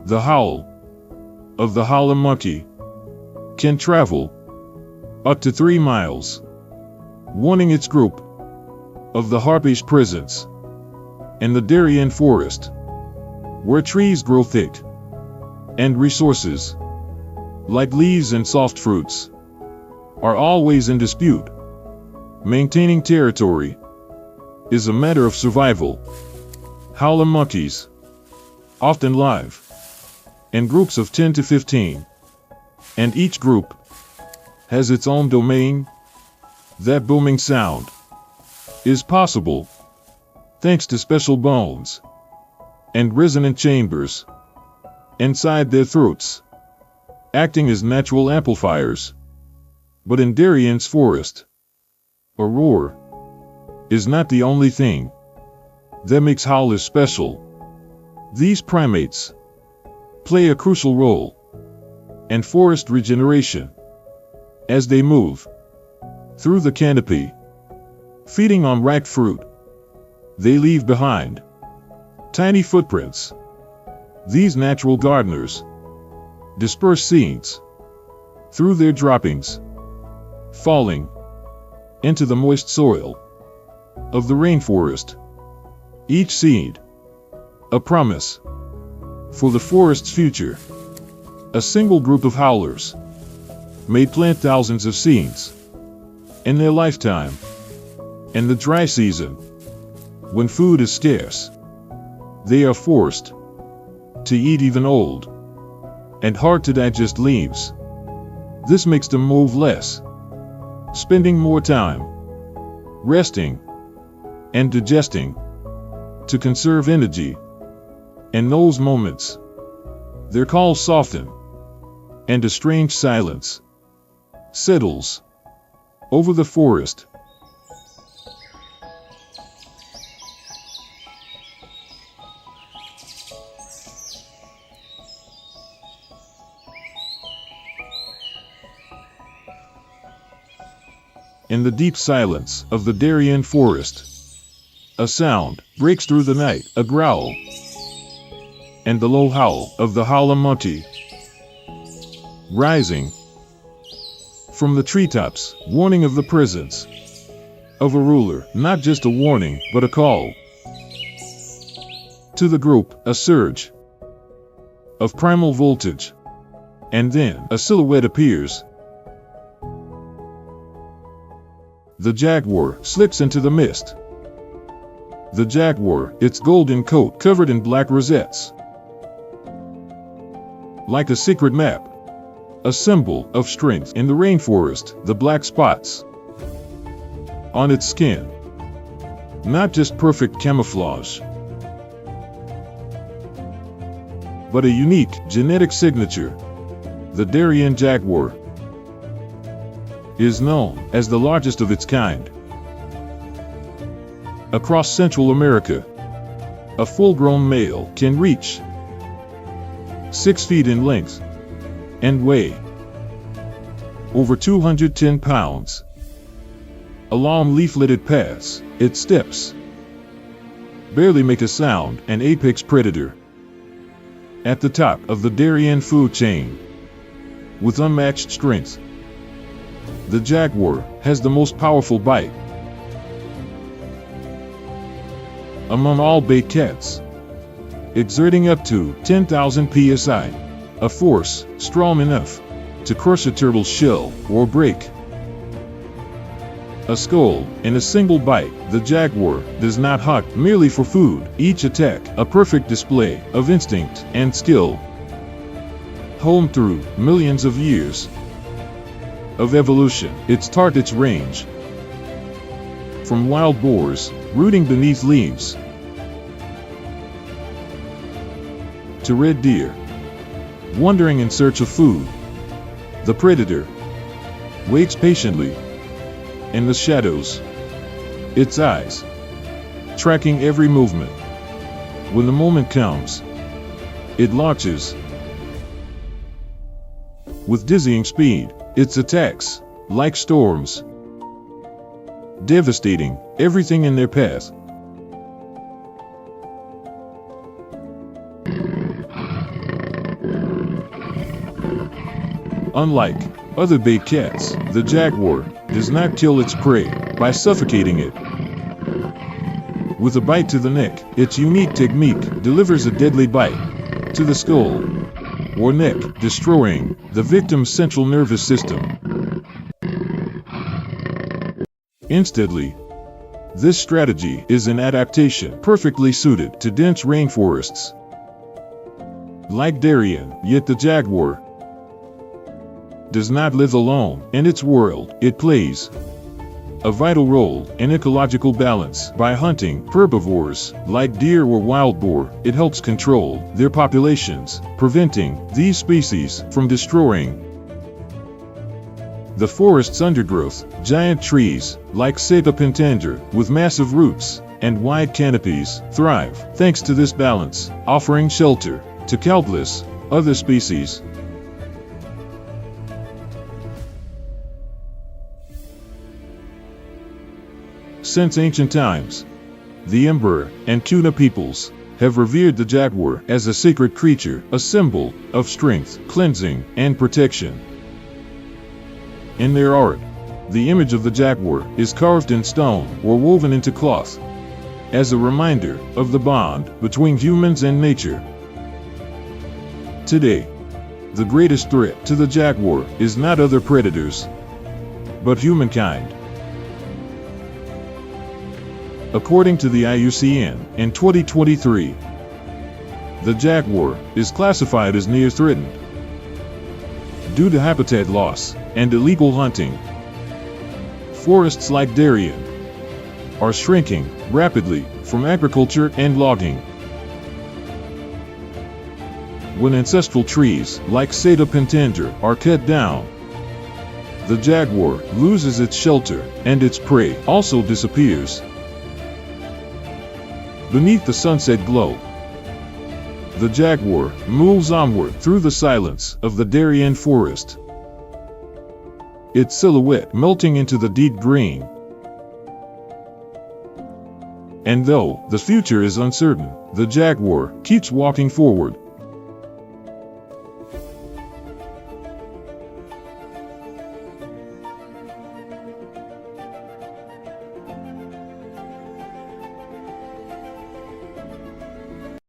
The howl of the howler monkey can travel up to 3 miles, warning its group of the harpy's presence in the Darien forest, where trees grow thick and resources like leaves and soft fruits are always in dispute. Maintaining territory is a matter of survival. Howler monkeys often live in groups of 10 to 15, and each group has its own domain, That booming sound is possible thanks to special bones and resonant chambers inside their throats, acting as natural amplifiers. But in Darien's forest, a roar is not the only thing that makes howlers special. These primates play a crucial role in forest regeneration as they move through the canopy, feeding on ripe fruit. They leave behind tiny footprints. These natural gardeners disperse seeds through their droppings, falling into the moist soil of the rainforest. Each seed, a promise for the forest's future. A single group of howlers may plant thousands of seeds in their lifetime. In the dry season, when food is scarce, they are forced to eat even old and hard to digest leaves. This makes them move less, spending more time resting and digesting to conserve energy. In those moments, their calls soften, and a strange silence settles over the forest. In the deep silence of the Darien forest, a sound breaks through the night, a growl, and the low howl of the howler, rising from the treetops, warning of the presence of a ruler. Not just a warning, but a call to the group, a surge of primal voltage, and then a silhouette appears. The Jaguar slips into the mist. The Jaguar, its golden coat covered in black rosettes, like a secret map, a symbol of strength. In the rainforest, the black spots on its skin, not just perfect camouflage, but a unique genetic signature. The Darien Jaguar is known as the largest of its kind. Across Central America, a full-grown male can reach 6 feet in length and weigh over 210 pounds. Along leaf-littered paths, its steps barely make a sound, an apex predator at the top of the Darien food chain. With unmatched strength, the Jaguar has the most powerful bite among all bait cats, exerting up to 10,000 psi, a force strong enough to crush a turtle's shell or break a skull in a single bite. The Jaguar does not hunt merely for food. Each attack, a perfect display of instinct and skill, honed through millions of years of evolution. Its target's range from wild boars rooting beneath leaves to red deer wandering in search of food. The predator waits patiently in the shadows, its eyes tracking every movement. When the moment comes, it launches with dizzying speed. Its attacks, like storms, devastating everything in their path. Unlike other bait cats, the Jaguar does not kill its prey by suffocating it with a bite to the neck. Its unique technique delivers a deadly bite to the skull or neck, destroying the victim's central nervous system instantly. This strategy is an adaptation perfectly suited to dense rainforests like Darien. Yet the Jaguar does not live alone in its world. It plays a vital role in ecological balance. By hunting herbivores like deer or wild boar, it helps control their populations, preventing these species from destroying the forest's undergrowth. Giant trees like Pentandra with massive roots and wide canopies thrive thanks to this balance, offering shelter to countless other species. Since ancient times, the Emperor and Tuna peoples have revered the jaguar as a sacred creature, a symbol of strength, cleansing, and protection. In their art, the image of the jaguar is carved in stone or woven into cloth, as a reminder of the bond between humans and nature. Today, the greatest threat to the jaguar is not other predators, but humankind. According to the IUCN, in 2023, the jaguar is classified as near threatened due to habitat loss and illegal hunting. Forests like Darien are shrinking rapidly from agriculture and logging. When ancestral trees like Pentandra are cut down, the jaguar loses its shelter and its prey also disappears. Beneath the sunset glow, the jaguar moves onward through the silence of the Darien forest, its silhouette melting into the deep green. And though the future is uncertain, the jaguar keeps walking forward,